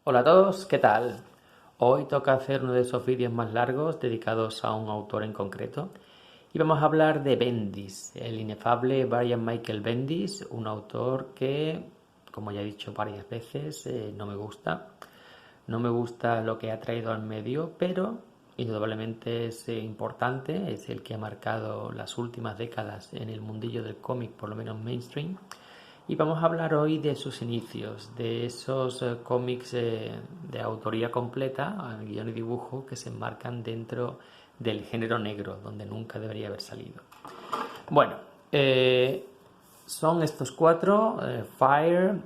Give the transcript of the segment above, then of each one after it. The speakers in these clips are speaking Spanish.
Hola a todos, ¿qué tal? Hoy toca hacer uno de esos vídeos más largos dedicados a un autor en concreto y vamos a hablar de Bendis, el inefable Brian Michael Bendis, un autor que, como ya he dicho varias veces, no me gusta. No me gusta lo que ha traído al medio, pero indudablemente es importante, es el que ha marcado las últimas décadas en el mundillo del cómic, por lo menos mainstream. Y vamos a hablar hoy de sus inicios, de esos cómics de autoría completa, guión y dibujo, que se enmarcan dentro del género negro, donde nunca debería haber salido. Bueno, son estos cuatro, Fire,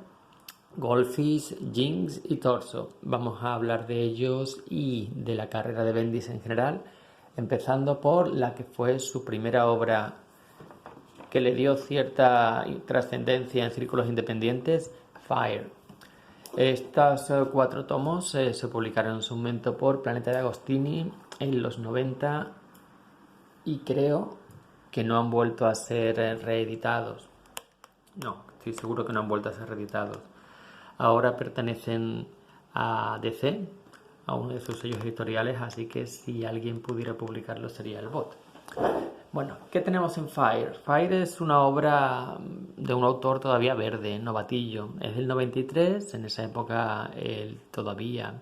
Goldfish, Jinx y Torso. Vamos a hablar de ellos y de la carrera de Bendis en general, empezando por la que fue su primera obra que le dio cierta trascendencia en círculos independientes, Fire. Estos cuatro tomos se publicaron en su momento por Planeta de Agostini en los 90 y creo que no han vuelto a ser reeditados. No, estoy seguro que no han vuelto a ser reeditados. Ahora pertenecen a DC, a uno de sus sellos editoriales, así que si alguien pudiera publicarlo sería el bot. Bueno, ¿qué tenemos en Fire? Fire es una obra de un autor todavía verde, novatillo. Es del 93, en esa época él todavía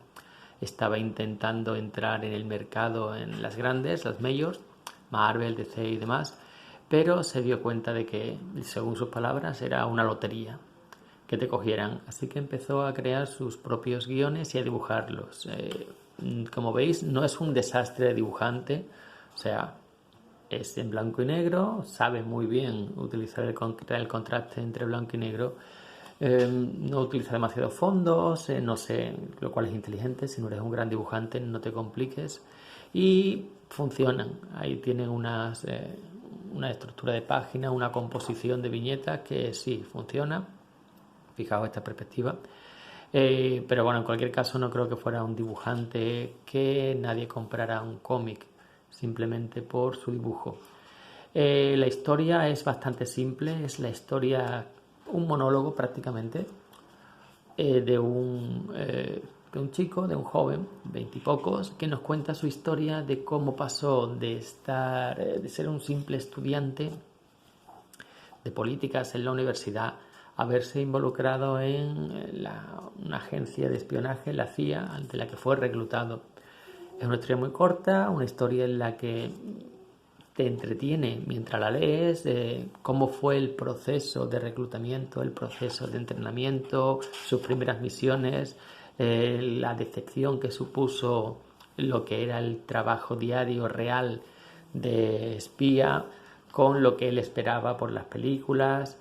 estaba intentando entrar en el mercado en las grandes, las majors, Marvel, DC y demás, pero se dio cuenta de que, según sus palabras, era una lotería que te cogieran. Así que empezó a crear sus propios guiones y a dibujarlos. Como veis, no es un desastre de dibujante, o sea, es en blanco y negro, sabe muy bien utilizar el contraste entre blanco y negro, no utiliza demasiados fondos, no sé, lo cual es inteligente. Si no eres un gran dibujante, no te compliques, y funcionan. Ahí tienen una estructura de página, una composición de viñetas que sí funciona. Fijaos esta perspectiva. Pero bueno, en cualquier caso no creo que fuera un dibujante que nadie comprara un cómic simplemente por su dibujo. La historia es bastante simple, es la historia, un monólogo prácticamente, de un chico, de un joven, veintipocos, que nos cuenta su historia de cómo pasó de ser un simple estudiante de políticas en la universidad a verse involucrado en una agencia de espionaje, la CIA, ante la que fue reclutado. Es una historia muy corta, una historia en la que te entretiene mientras la lees, cómo fue el proceso de reclutamiento, el proceso de entrenamiento, sus primeras misiones, la decepción que supuso lo que era el trabajo diario real de espía con lo que él esperaba por las películas,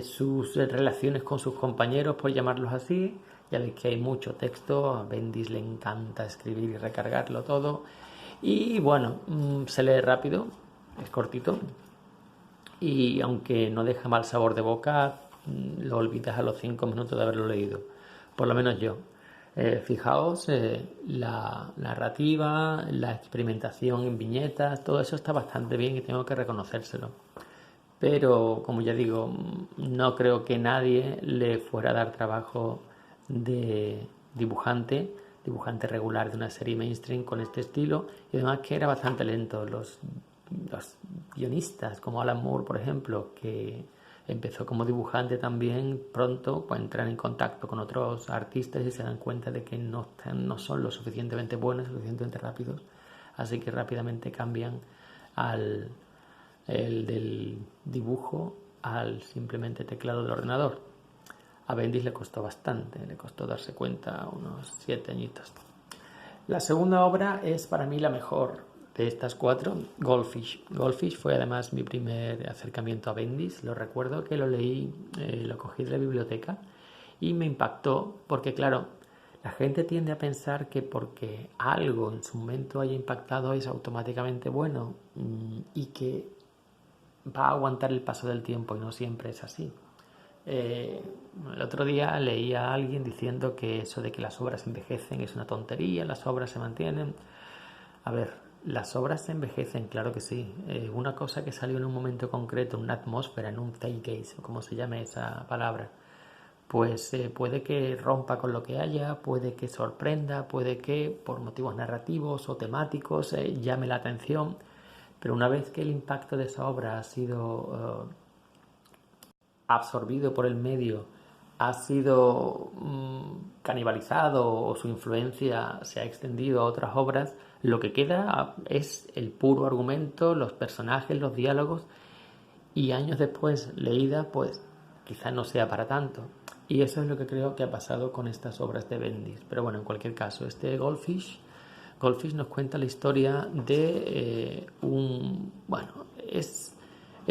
sus relaciones con sus compañeros, por llamarlos así. Ya veis que hay mucho texto, a Bendis le encanta escribir y recargarlo todo. Y bueno, se lee rápido, es cortito, y aunque no deja mal sabor de boca, lo olvidas a los 5 minutos de haberlo leído, por lo menos yo. Fijaos, la narrativa, la experimentación en viñetas, todo eso está bastante bien y tengo que reconocérselo. Pero, como ya digo, no creo que nadie le fuera a dar trabajo de dibujante regular de una serie mainstream con este estilo, y además que era bastante lento. Los guionistas, como Alan Moore, por ejemplo, que empezó como dibujante también, pronto pues, entran en contacto con otros artistas y se dan cuenta de que no son lo suficientemente buenos, lo suficientemente rápidos, así que rápidamente cambian el del dibujo al simplemente teclado del ordenador. A Bendis le costó bastante, le costó darse cuenta, unos 7 añitos. La segunda obra es para mí la mejor de estas cuatro, Goldfish. Goldfish fue además mi primer acercamiento a Bendis. Lo recuerdo que lo leí, lo cogí de la biblioteca y me impactó porque, claro, la gente tiende a pensar que porque algo en su momento haya impactado es automáticamente bueno, y que va a aguantar el paso del tiempo, y no siempre es así. El otro día leí a alguien diciendo que eso de que las obras envejecen es una tontería, las obras se mantienen. A ver, las obras se envejecen, claro que sí. Una cosa que salió en un momento concreto, en una atmósfera, en un zeitgeist, o como se llame esa palabra, pues puede que rompa con lo que haya, puede que sorprenda, puede que por motivos narrativos o temáticos llame la atención, pero una vez que el impacto de esa obra ha sido absorbido por el medio, ha sido canibalizado o su influencia se ha extendido a otras obras, lo que queda es el puro argumento, los personajes, los diálogos, y años después leída, pues quizás no sea para tanto. Y eso es lo que creo que ha pasado con estas obras de Bendis. Pero bueno, en cualquier caso, este Goldfish nos cuenta la historia de Bueno, es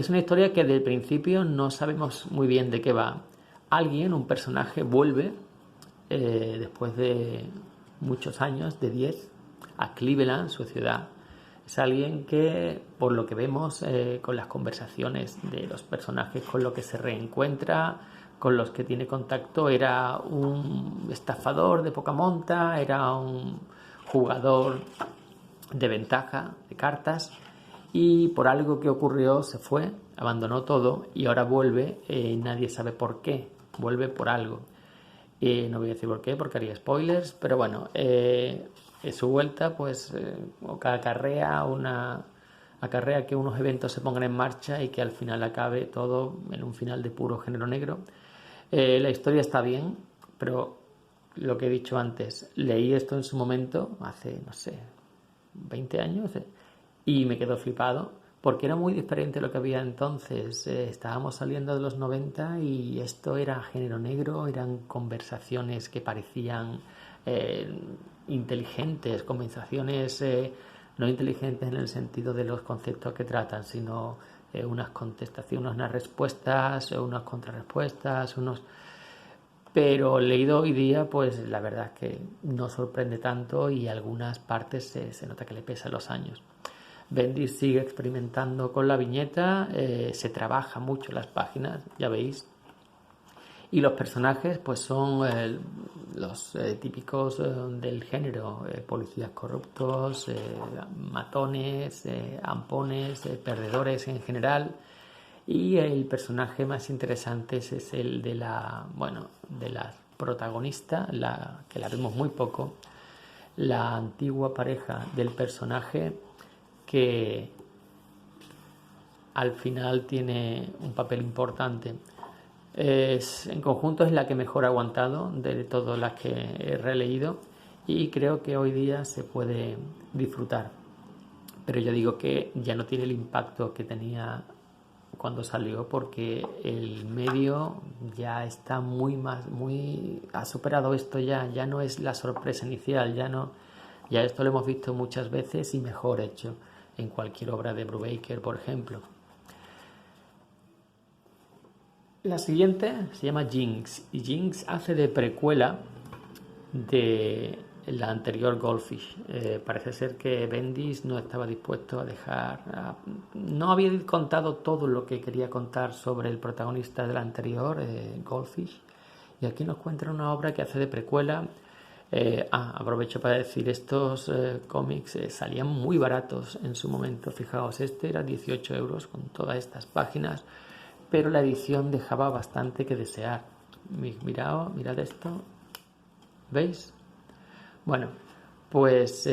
una historia que del principio no sabemos muy bien de qué va. Un personaje, vuelve después de muchos años, de 10, a Cleveland, su ciudad. Es alguien que, por lo que vemos con las conversaciones de los personajes con los que se reencuentra, con los que tiene contacto, era un estafador de poca monta, era un jugador de ventaja, de cartas, y por algo que ocurrió se fue, abandonó todo y ahora vuelve, nadie sabe por qué, vuelve por algo. No voy a decir por qué, porque haría spoilers, pero bueno, su vuelta pues acarrea que unos eventos se pongan en marcha y que al final acabe todo en un final de puro género negro. La historia está bien, pero lo que he dicho antes, leí esto en su momento, hace, no sé, 20 años, y me quedo flipado, porque era muy diferente a lo que había entonces. Estábamos saliendo de los 90 y esto era género negro, eran conversaciones que parecían inteligentes, conversaciones no inteligentes en el sentido de los conceptos que tratan, sino unas contestaciones, unas respuestas, unas contrarrespuestas, Pero leído hoy día, pues la verdad es que no sorprende tanto y algunas partes se nota que le pesan los años. Bendis sigue experimentando con la viñeta, se trabaja mucho las páginas, ya veis. Y los personajes pues son los típicos del género, policías corruptos, matones, ampones, perdedores en general. Y el personaje más interesante es el de la protagonista, que la vemos muy poco, la antigua pareja del personaje, que al final tiene un papel importante. En conjunto es la que mejor ha aguantado de todas las que he releído y creo que hoy día se puede disfrutar. Pero yo digo que ya no tiene el impacto que tenía cuando salió, porque el medio ya está ha superado esto, ya no es la sorpresa inicial, ya esto lo hemos visto muchas veces y mejor hecho en cualquier obra de Brubaker, por ejemplo. La siguiente se llama Jinx, y Jinx hace de precuela de la anterior Goldfish. Parece ser que Bendis no estaba dispuesto a no había contado todo lo que quería contar sobre el protagonista de la anterior, Goldfish, y aquí nos cuentan una obra que hace de precuela. Aprovecho para decir, estos cómics salían muy baratos en su momento. Fijaos, este era 18 euros con todas estas páginas, pero la edición dejaba bastante que desear. Mirad esto, ¿veis? Bueno, pues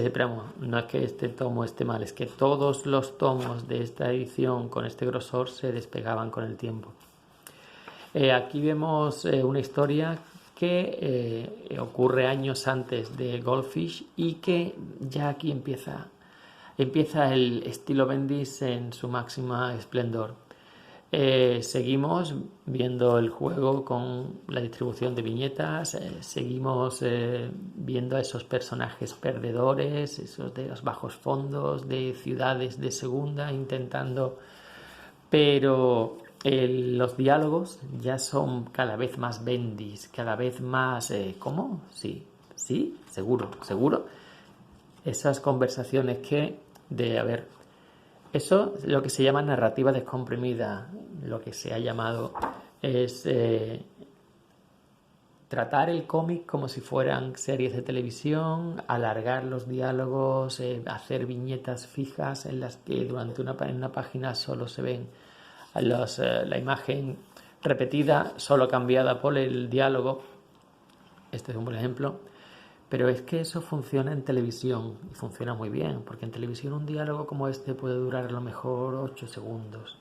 no es que este tomo esté mal, es que todos los tomos de esta edición con este grosor se despegaban con el tiempo. Aquí vemos una historia que ocurre años antes de Goldfish y que ya aquí empieza el estilo Bendis en su máxima esplendor. Seguimos viendo el juego con la distribución de viñetas, seguimos viendo a esos personajes perdedores, esos de los bajos fondos, de ciudades de segunda, pero los diálogos ya son cada vez más Bendis, cada vez más... ¿Cómo? Sí, seguro. Esas conversaciones eso es lo que se llama narrativa descomprimida, lo que se ha llamado es tratar el cómic como si fueran series de televisión, alargar los diálogos, hacer viñetas fijas en las que durante una página solo se ven la imagen repetida, solo cambiada por el diálogo. Este es un buen ejemplo. Pero es que eso funciona en televisión y funciona muy bien, porque en televisión un diálogo como este puede durar a lo mejor 8 segundos.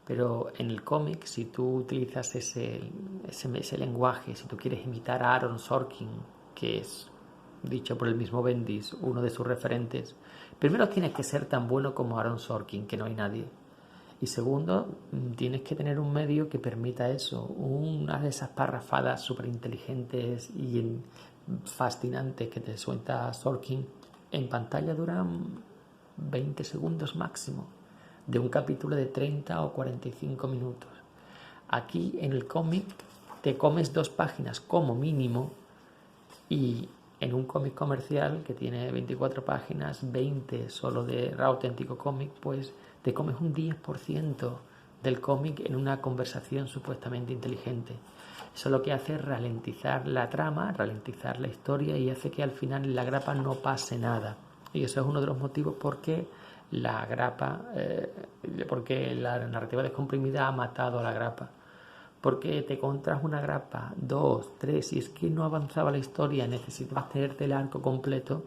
Pero en el cómic, si tú utilizas ese lenguaje, si tú quieres imitar a Aaron Sorkin, que es, dicho por el mismo Bendis, uno de sus referentes, primero tienes que ser tan bueno como Aaron Sorkin, que no hay nadie. Y segundo, tienes que tener un medio que permita eso, una de esas parrafadas súper inteligentes y fascinantes que te suelta Sorkin en pantalla duran 20 segundos máximo, de un capítulo de 30 o 45 minutos. Aquí en el cómic te comes 2 páginas como mínimo, y en un cómic comercial que tiene 24 páginas, 20 solo de auténtico cómic, pues te comes un 10% del cómic en una conversación supuestamente inteligente. Eso lo que hace es ralentizar la trama, ralentizar la historia, y hace que al final en la grapa no pase nada. Y eso es uno de los motivos por qué la grapa, porque la narrativa descomprimida ha matado a la grapa. Porque te encontras una grapa, 2, 3, y es que no avanzaba la historia, necesitabas tenerte el arco completo,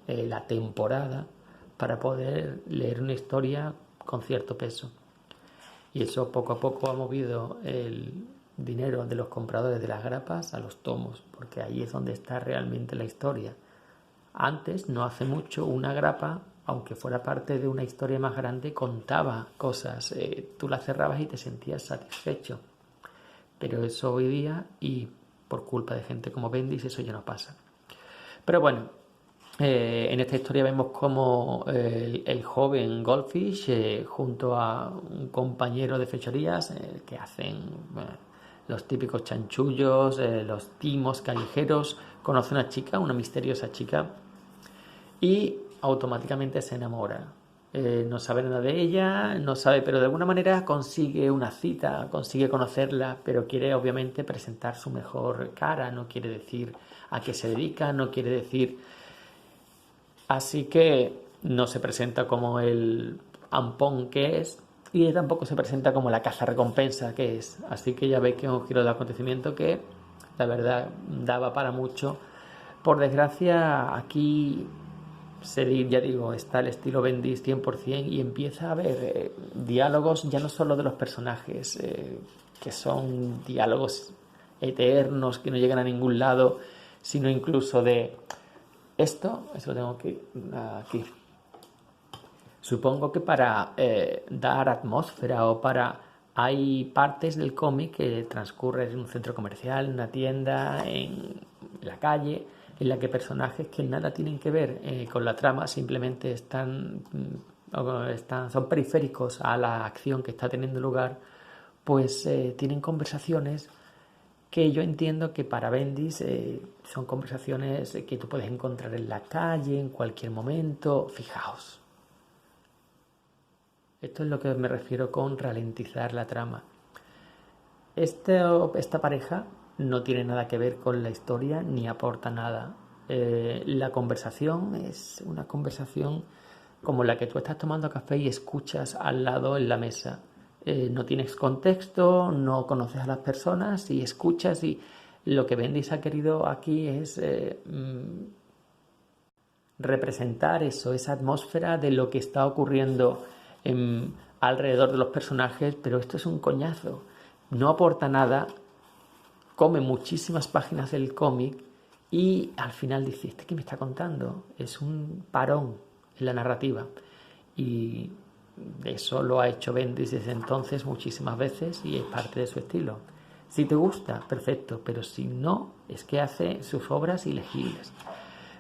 la temporada, para poder leer una historia con cierto peso. Y eso poco a poco ha movido el dinero de los compradores de las grapas a los tomos, porque ahí es donde está realmente la historia. Antes, no hace mucho, una grapa, aunque fuera parte de una historia más grande, contaba cosas. Tú la cerrabas y te sentías satisfecho. Pero eso hoy día, y por culpa de gente como Bendis, eso ya no pasa. Pero bueno, en esta historia vemos como el joven Goldfish, junto a un compañero de fechorías, que hacen los típicos chanchullos, los timos callejeros, conoce a una chica, una misteriosa chica, y automáticamente se enamora. No sabe nada de ella, no sabe, pero de alguna manera consigue una cita, consigue conocerla, pero quiere obviamente presentar su mejor cara, no quiere decir a qué se dedica, no quiere decir... Así que no se presenta como el ampón que es, y tampoco se presenta como la cazarrecompensa que es. Así que ya veis que es un giro de acontecimiento que, la verdad, daba para mucho. Por desgracia, aquí... ya digo, está el estilo Bendis 100%, y empieza a haber diálogos ya no solo de los personajes, que son diálogos eternos que no llegan a ningún lado, sino incluso de esto, eso lo tengo que aquí. Supongo que para dar atmósfera o para... Hay partes del cómic que transcurren en un centro comercial, en una tienda, en la calle, en la que personajes que nada tienen que ver con la trama, simplemente son periféricos a la acción que está teniendo lugar, pues tienen conversaciones que yo entiendo que para Bendis son conversaciones que tú puedes encontrar en la calle, en cualquier momento. Fijaos. Esto es lo que me refiero con ralentizar la trama. Esta pareja no tiene nada que ver con la historia ni aporta nada. La conversación es una conversación como la que tú estás tomando café y escuchas al lado en la mesa. No tienes contexto, no conoces a las personas y escuchas, y lo que Bendis ha querido aquí es representar eso, esa atmósfera de lo que está ocurriendo alrededor de los personajes, pero esto es un coñazo. No aporta nada, come muchísimas páginas del cómic y al final dice, ¿este qué me está contando? Es un parón en la narrativa. Y eso lo ha hecho Bendis desde entonces muchísimas veces y es parte de su estilo. Si te gusta, perfecto, pero si no, es que hace sus obras ilegibles.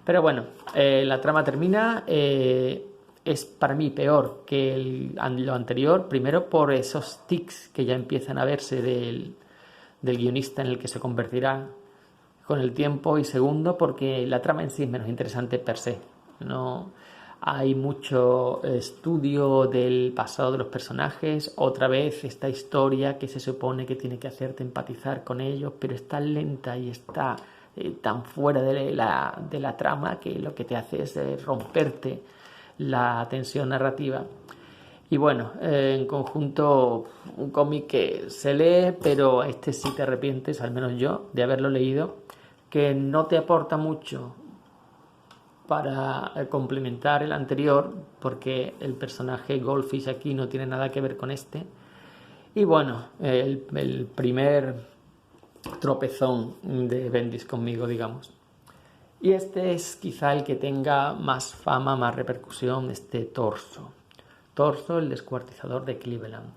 Pero bueno, la trama termina. Es para mí peor que lo anterior, primero por esos tics que ya empiezan a verse del guionista en el que se convertirá con el tiempo, y segundo porque la trama en sí es menos interesante per se. No hay mucho estudio del pasado de los personajes, otra vez esta historia que se supone que tiene que hacerte empatizar con ellos, pero está lenta y está tan fuera de la trama que lo que te hace es romperte la tensión narrativa. Y bueno, en conjunto un cómic que se lee, pero este sí te arrepientes, al menos yo, de haberlo leído, que no te aporta mucho para complementar el anterior, porque el personaje Goldfish aquí no tiene nada que ver con este. Y bueno, el primer tropezón de Bendis conmigo, digamos. Y este es quizá el que tenga más fama, más repercusión, este Torso. Torso, el descuartizador de Cleveland.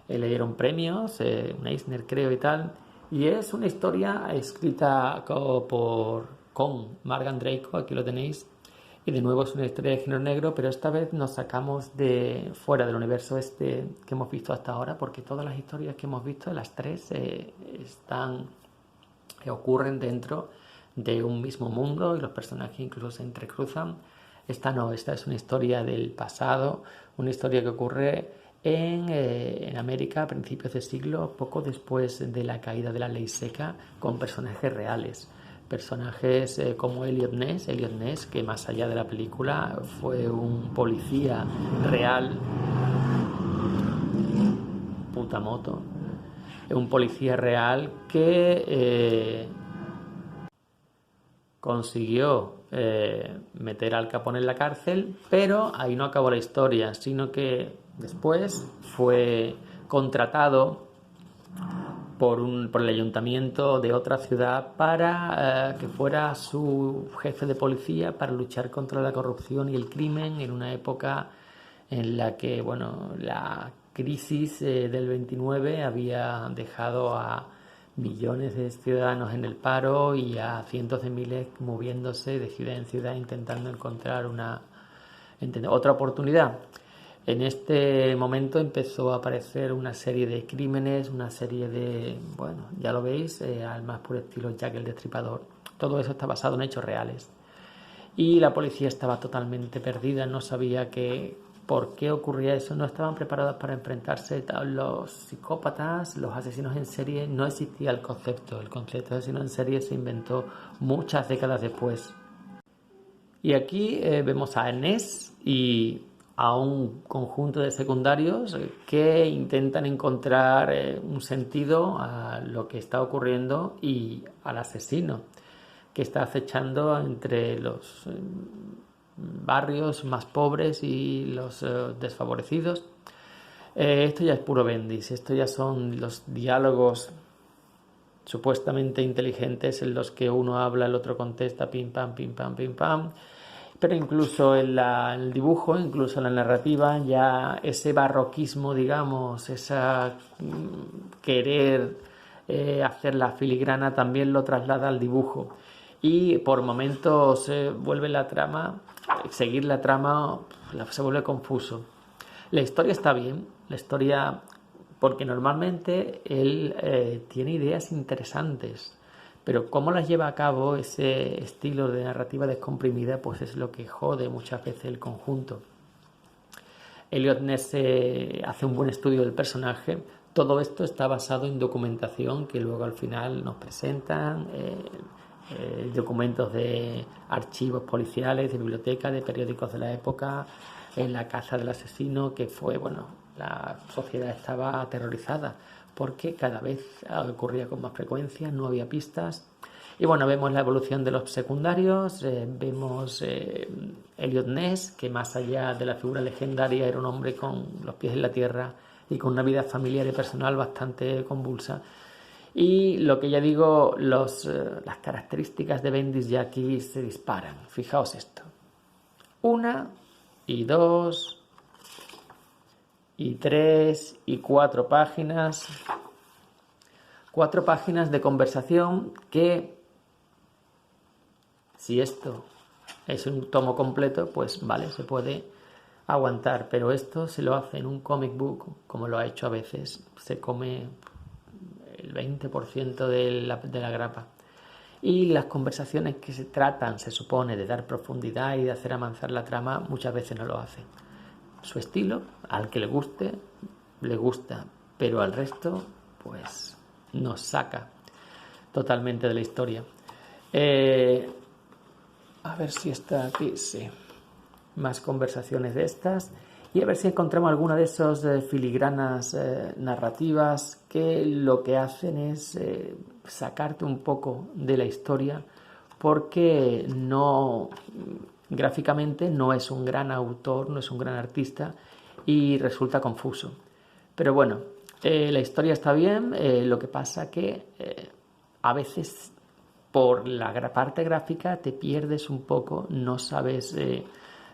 Le dieron premios, un Eisner creo y tal. Y es una historia escrita con Margan Draco, aquí lo tenéis. Y de nuevo es una historia de género negro, pero esta vez nos sacamos de fuera del universo este que hemos visto hasta ahora, porque todas las historias que hemos visto, las tres, ocurren dentro de un mismo mundo y los personajes incluso se entrecruzan. Esta no, esta es una historia del pasado, una historia que ocurre en América a principios de siglo, poco después de la caída de la ley seca, con personajes reales. Personajes como Elliot Ness, que más allá de la película fue un policía real, puta moto, un policía real que consiguió meter al Capone en la cárcel, pero ahí no acabó la historia, sino que después fue contratado por el ayuntamiento de otra ciudad para que fuera su jefe de policía para luchar contra la corrupción y el crimen en una época en la que, bueno, la crisis del 29 había dejado a millones de ciudadanos en el paro y a cientos de miles moviéndose de ciudad en ciudad intentando encontrar otra oportunidad. En este momento empezó a aparecer una serie de crímenes, una serie de, bueno, ya lo veis, al más puro estilo Jack el Destripador. Todo eso está basado en hechos reales. Y la policía estaba totalmente perdida, no sabía por qué ocurría eso, no estaban preparados para enfrentarse a los psicópatas, los asesinos en serie, no existía el concepto de asesino en serie se inventó muchas décadas después. Y aquí vemos a Ness y a un conjunto de secundarios que intentan encontrar un sentido a lo que está ocurriendo y al asesino que está acechando entre los barrios más pobres y los desfavorecidos. Esto ya es puro Bendis, esto ya son los diálogos supuestamente inteligentes en los que uno habla, el otro contesta, pim pam, pim pam, pim pam. Pero incluso en el dibujo, incluso en la narrativa, ya ese barroquismo, digamos, esa querer hacer la filigrana también lo traslada al dibujo. Y por momentos se vuelve la trama, seguir la trama se vuelve confuso. La historia está bien, la historia, porque normalmente él tiene ideas interesantes, pero cómo las lleva a cabo ese estilo de narrativa descomprimida, pues es lo que jode muchas veces el conjunto. Elliot Ness hace un buen estudio del personaje. Todo esto está basado en documentación que luego al final nos presentan, documentos de archivos policiales, de bibliotecas, de periódicos de la época, en la casa del asesino, que fue, bueno, la sociedad estaba aterrorizada porque cada vez ocurría con más frecuencia, no había pistas. Y bueno, vemos la evolución de los secundarios, vemos Elliot Ness, que más allá de la figura legendaria era un hombre con los pies en la tierra y con una vida familiar y personal bastante convulsa. Y lo que ya digo, las características de Bendis ya aquí se disparan. Fijaos esto. 1 y 2 y 3 y 4 páginas. 4 páginas de conversación que, si esto es un tomo completo, pues vale, se puede aguantar. Pero esto se lo hace en un comic book, como lo ha hecho a veces. Se come el 20% de la grapa. Y las conversaciones que se tratan, se supone, de dar profundidad y de hacer avanzar la trama, muchas veces no lo hace. Su estilo, al que le guste, le gusta, pero al resto, pues nos saca totalmente de la historia. A ver si está aquí, sí. Más conversaciones de estas. y a ver si encontramos alguna de esas filigranas narrativas que lo que hacen es sacarte un poco de la historia, porque no, gráficamente no es un gran autor, no es un gran artista y resulta confuso. Pero bueno, la historia está bien, lo que pasa que a veces por la parte gráfica te pierdes un poco, no sabes,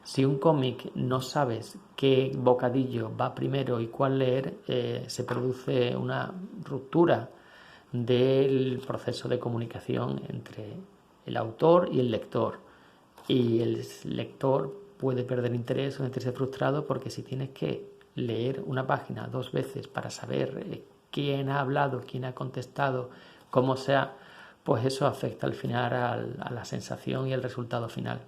si un cómic no sabes qué bocadillo va primero y cuál leer, se produce una ruptura del proceso de comunicación entre el autor y el lector. Y el lector puede perder interés o sentirse frustrado, porque si tienes que leer una página 2 veces para saber quién ha hablado, quién ha contestado, cómo sea, pues eso afecta al final a la sensación y el resultado final.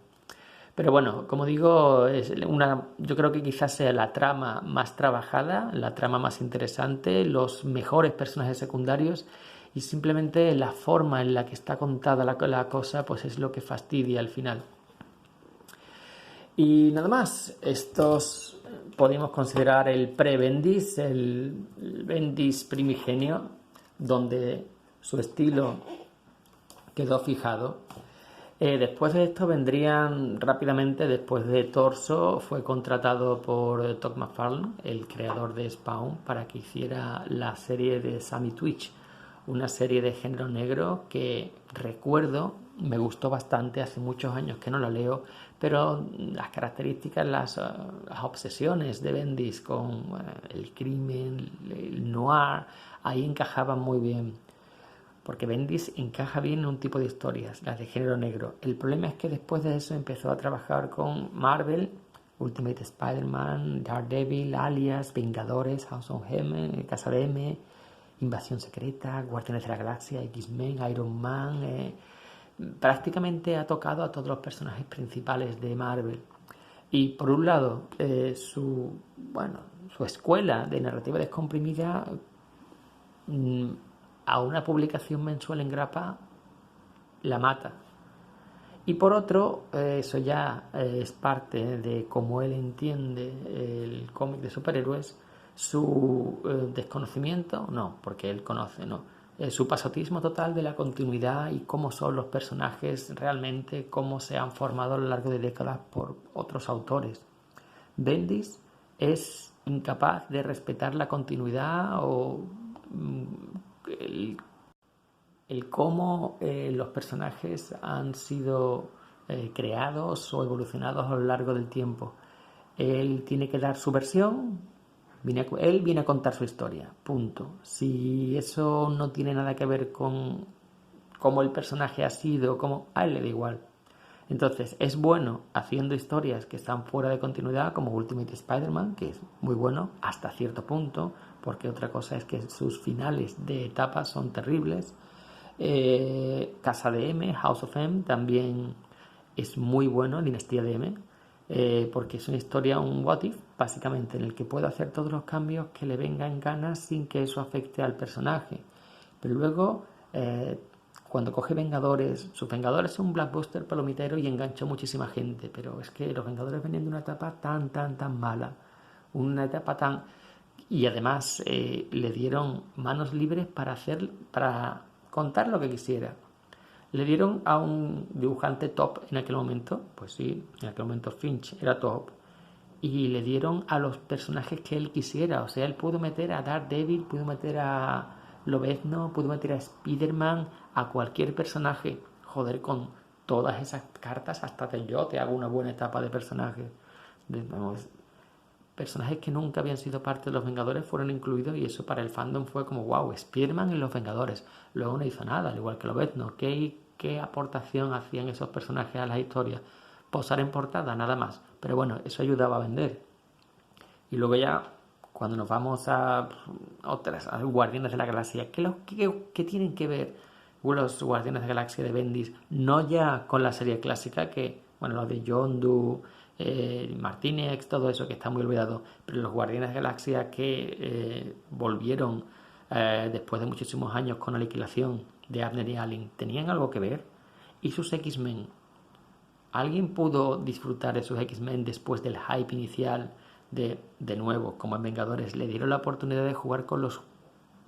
Pero bueno, como digo, yo creo que quizás sea la trama más trabajada, la trama más interesante, los mejores personajes secundarios, y simplemente la forma en la que está contada la cosa pues es lo que fastidia al final. Y nada más, estos podemos considerar el pre-Bendis, el Bendis primigenio, donde su estilo quedó fijado. Después de esto vendrían rápidamente, después de Torso, fue contratado por Todd McFarlane, el creador de Spawn, para que hiciera la serie de Sammy Twitch, una serie de género negro que recuerdo, me gustó bastante, hace muchos años que no la leo, pero las características, las obsesiones de Bendis con el crimen, el noir, ahí encajaban muy bien. Porque Bendis encaja bien en un tipo de historias, las de género negro. El problema es que después de eso empezó a trabajar con Marvel, Ultimate Spider-Man, Daredevil, Alias, Vengadores, House of M, Casa de M, Invasión Secreta, Guardianes de la Galaxia, X-Men, Iron Man. Prácticamente ha tocado a todos los personajes principales de Marvel. Y por un lado, su escuela de narrativa descomprimida, a una publicación mensual en grapa la mata. Y por otro, eso ya es parte de cómo él entiende el cómic de superhéroes, su desconocimiento, no, porque él conoce, no, su pasotismo total de la continuidad y cómo son los personajes realmente, cómo se han formado a lo largo de décadas por otros autores. Bendis es incapaz de respetar la continuidad o el cómo los personajes han sido creados o evolucionados a lo largo del tiempo. Él tiene que dar su versión, él viene a contar su historia, punto. Si eso no tiene nada que ver con cómo el personaje ha sido, a él le da igual. Entonces, es bueno haciendo historias que están fuera de continuidad, como Ultimate Spider-Man, que es muy bueno hasta cierto punto, porque otra cosa es que sus finales de etapas son terribles. Casa de M, House of M, también es muy bueno, Dinastía de M, porque es una historia, un what if, básicamente, en el que puede hacer todos los cambios que le vengan en ganas sin que eso afecte al personaje. Pero luego, cuando coge Vengadores, sus Vengadores son un blockbuster palomitero y enganchó muchísima gente, pero es que los Vengadores venían de una etapa tan mala, una etapa tan... Y además le dieron manos libres para contar lo que quisiera. Le dieron a un dibujante top en aquel momento, pues sí, en aquel momento Finch era top, y le dieron a los personajes que él quisiera. O sea, él pudo meter a Daredevil, pudo meter a Lobezno, pudo meter a Spider-Man, a cualquier personaje. Joder, con todas esas cartas, hasta yo te hago una buena etapa de personajes. Personajes que nunca habían sido parte de los Vengadores fueron incluidos, y eso para el fandom fue como wow, Spider-Man en los Vengadores. Luego no hizo nada, al igual que Lobezno. ¿Qué aportación hacían esos personajes a las historias? Posar en portada, nada más. Pero bueno, eso ayudaba a vender. Y luego ya, cuando nos vamos a Guardianes de la Galaxia, ¿qué tienen que ver los Guardianes de la Galaxia de Bendis? No ya con la serie clásica, que, bueno, lo de Yondu, Martínez, todo eso que está muy olvidado, pero los Guardianes de la Galaxia que volvieron después de muchísimos años con la aniquilación de Abner y Allen, ¿tenían algo que ver? ¿Y sus X-Men? ¿Alguien pudo disfrutar de sus X-Men después del hype inicial de nuevo, como en Vengadores, le dieron la oportunidad de jugar con los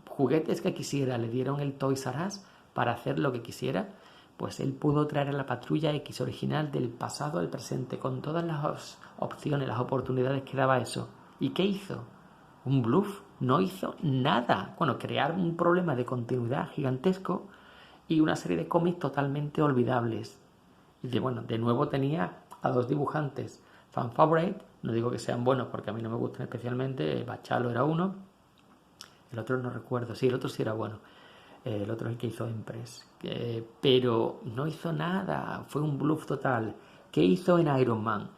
juguetes que quisiera, le dieron el Toys R Us para hacer lo que quisiera, pues él pudo traer a la Patrulla X original del pasado al presente, con todas las opciones, las oportunidades que daba eso. ¿Y qué hizo? ¿Un bluff? No hizo nada. Bueno, crear un problema de continuidad gigantesco y una serie de cómics totalmente olvidables. Y de nuevo tenía a dos dibujantes fan favorite, no digo que sean buenos porque a mí no me gustan especialmente, Bachalo era uno, el otro no recuerdo, sí, el otro sí era bueno, el otro es el que hizo Empress, pero no hizo nada, fue un bluff total. ¿Qué hizo en Iron Man?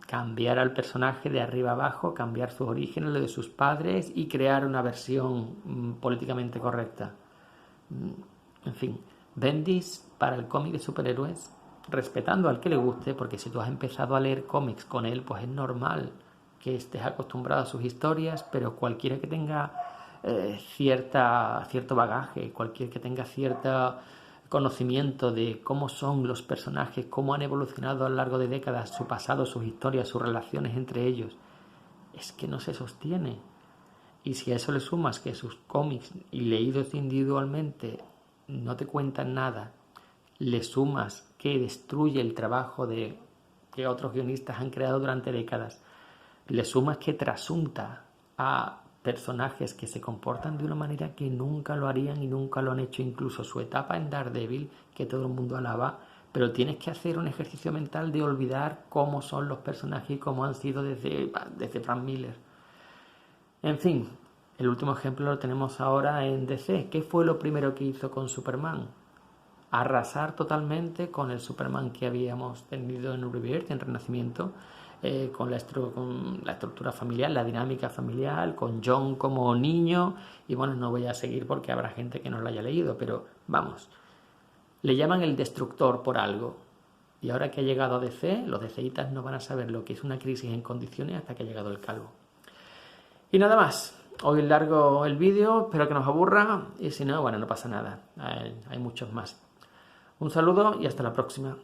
Cambiar al personaje de arriba abajo, cambiar sus orígenes, lo de sus padres y crear una versión políticamente correcta. En fin, Bendis para el cómic de superhéroes, respetando al que le guste, porque si tú has empezado a leer cómics con él, pues es normal que estés acostumbrado a sus historias, pero cualquiera que tenga cierto bagaje, cualquiera que tenga cierto conocimiento de cómo son los personajes, cómo han evolucionado a lo largo de décadas, su pasado, sus historias, sus relaciones entre ellos, es que no se sostiene. Y si a eso le sumas que sus cómics y leídos individualmente no te cuentan nada, le sumas que destruye el trabajo que otros guionistas han creado durante décadas, le sumas que trasunta a personajes que se comportan de una manera que nunca lo harían y nunca lo han hecho, incluso su etapa en Daredevil, que todo el mundo alaba, pero tienes que hacer un ejercicio mental de olvidar cómo son los personajes y cómo han sido desde Frank Miller. En fin, el último ejemplo lo tenemos ahora en DC. ¿Qué fue lo primero que hizo con Superman? Arrasar totalmente con el Superman que habíamos tenido en Rebirth, en Renacimiento, con la estructura familiar, la dinámica familiar, con John como niño, y bueno, no voy a seguir porque habrá gente que no lo haya leído, pero vamos, le llaman el destructor por algo, y ahora que ha llegado a DC, los DCitas no van a saber lo que es una crisis en condiciones hasta que ha llegado el calvo. Y nada más, hoy largo el vídeo, espero que no os aburra, y si no, bueno, no pasa nada, hay muchos más. Un saludo y hasta la próxima.